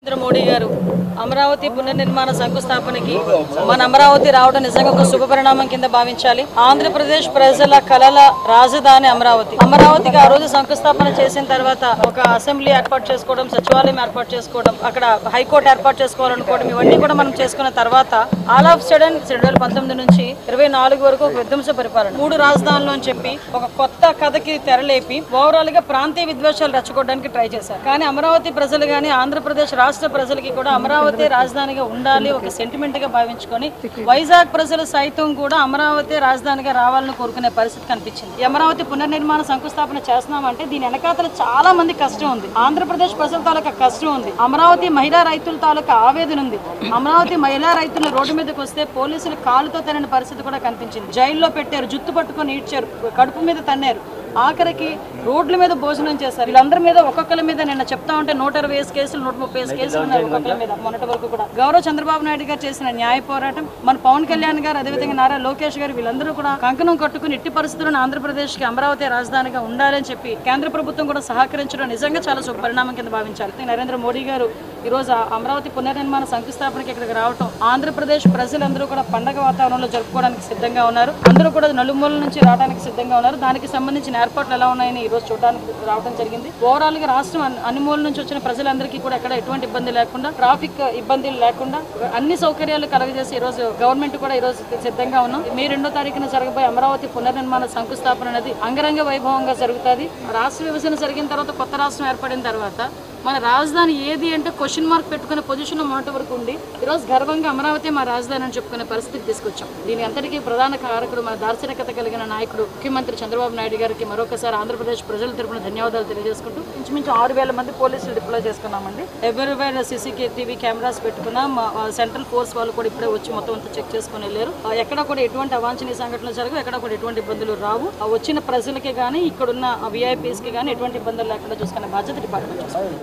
నరేంద్ర మోడీ గారు అమరావతి పునర్నిర్మాణ శంకుస్థాపనకి మన అమరావతి రావడం నిజంగా ఒక శుభ పరిణామం కింద భావించాలి. ఆంధ్రప్రదేశ్ ప్రజల కలల రాజధాని అమరావతికి ఆ రోజు శంకుస్థాపన చేసిన తర్వాత ఒక అసెంబ్లీ ఏర్పాటు చేసుకోవడం, సచివాలయం ఏర్పాటు చేసుకోవడం, అక్కడ హైకోర్టు ఏర్పాటు చేసుకోవాలనుకోవడం, ఇవన్నీ కూడా మనం చేసుకున్న తర్వాత ఆల్ ఆఫ్ సడన్ 2019 నుంచి 24 వరకు ఒక విధ్వంస పరిపాలన, 3 రాజధానులు అని చెప్పి ఒక కొత్త కథకి తెరలేపి ఓవరాల్ గా ప్రాంతీయ విద్వేషాలు రెచ్చగొట్టడానికి ట్రై చేశారు. కానీ అమరావతి ప్రజలు గానీ ఆంధ్రప్రదేశ్ రాష్ట్ర ప్రజలకి కూడా అమరావతి రాజధానిగా ఉండాలి ఒక సెంటిమెంట్ గా భావించుకొని వైజాగ్ ప్రజలు సైతం కూడా అమరావతి రాజధానిగా రావాలని కోరుకునే పరిస్థితి కనిపించింది. ఈ అమరావతి పునర్నిర్మాణ శంకుస్థాపన చేస్తున్నామంటే దీని వెనకాతల చాలా మంది కష్టం ఉంది. ఆంధ్రప్రదేశ్ ప్రజల తాలూకా కష్టం ఉంది. అమరావతి మహిళా రైతుల తాలూకా ఆవేదన ఉంది. అమరావతి మహిళా రైతులు రోడ్డు మీదకి వస్తే పోలీసులు కాలుతో తరిన పరిస్థితి కూడా కనిపించింది. జైల్లో పెట్టారు, జుత్తు పట్టుకొని ఈడ్చారు, కడుపు మీద తన్నారు, ఆఖరికి రోడ్ల మీద భోజనం చేశారు. వీళ్ళందరి మీద ఒక్కొక్కరి మీద నిన్న చెప్తా ఉంటే 120 కేసులు 130 కేసులు ఉన్నారు ఒక్కొక్కరి మీద. మొన్నటి వరకు కూడా గౌరవ చంద్రబాబు నాయుడు గారు చేసిన న్యాయ పోరాటం, మన పవన్ కళ్యాణ్ గారు, అదేవిధంగా నారా లోకేష్ గారు, వీళ్ళందరూ కూడా కంకణం కట్టుకుని ఎట్టి పరిస్థితుల్లో ఆంధ్రప్రదేశ్ కి అమరావతి రాజధానిగా ఉండాలని చెప్పి కేంద్ర ప్రభుత్వం కూడా సహకరించడం నిజంగా చాలా శుభ పరిణామం కింద భావించాలి. నరేంద్ర మోడీ గారు ఈ రోజు అమరావతి పునర్నిర్మాణ శంకుస్థాపనకి ఇక్కడికి రావడం ఆంధ్రప్రదేశ్ ప్రజలందరూ కూడా పండగ వాతావరణంలో జరుపుకోవడానికి సిద్ధంగా ఉన్నారు. అందరూ కూడా నలుమూలల నుంచి రావడానికి సిద్ధంగా ఉన్నారు. దానికి సంబంధించిన ఏర్పాట్లు ఎలా ఉన్నాయని ఈ రోజు చూడడానికి రావడం జరిగింది. ఓవరాల్ గా రాష్ట్రం అన్ని మూల నుంచి వచ్చిన ప్రజలందరికీ కూడా ఎక్కడ ఎటువంటి ఇబ్బంది లేకుండా, ట్రాఫిక్ ఇబ్బందులు లేకుండా అన్ని సౌకర్యాలు కలగజేసి ఈ రోజు గవర్నమెంట్ కూడా ఈ రోజు సిద్ధంగా ఉన్నాం. మే 2వ తారీఖున జరగబోయే అమరావతి పునర్నిర్మాణ శంకుస్థాపన అనేది అంగరంగ వైభవంగా జరుగుతుంది. రాష్ట్ర విభజన జరిగిన తర్వాత, కొత్త రాష్ట్రం ఏర్పడిన తర్వాత మన రాజధాని ఏది అంటే క్వశ్చన్ మార్క్ పెట్టుకునే పొజిషన్ మొన్నటి వరకు ఉండి ఈరోజు గర్వంగా అమరావతి మా రాజధాని అని చెప్పుకునే పరిస్థితికి తీసుకొచ్చాం. దీని అంతటికీ ప్రధాన కారకుడు మన దార్శనికత కలిగిన నాయకుడు ముఖ్యమంత్రి చంద్రబాబు నాయుడు గారికి మరొకసారి ఆంధ్రప్రదేశ్ ప్రజల తరపున ధన్యవాదాలు తెలియజేసుకుంటూ ఇంచుమించు 6,000 మంది పోలీసులు డిప్లాయ్ చేసుకున్నామండి. ఎవరివైనా CCTV కెమెరాస్ పెట్టుకున్నాం. సెంట్రల్ ఫోర్స్ వాళ్ళు కూడా ఇప్పుడే వచ్చి మొత్తం అంతా చెక్ చేసుకుని వెళ్ళారు. ఎక్కడ కూడా ఎటువంటి అవాంఛనీయ సంఘటనలు జరగవు, ఎక్కడ కూడా ఎటువంటి ఇబ్బందులు రావు. వచ్చిన ప్రజలకి కానీ ఇక్కడున్న VIPs కి కానీ ఎటువంటి ఇబ్బందులు లేకుండా చూసుకునే బాధ్యత డిపార్ట్మెంట్ చూసుకుంది.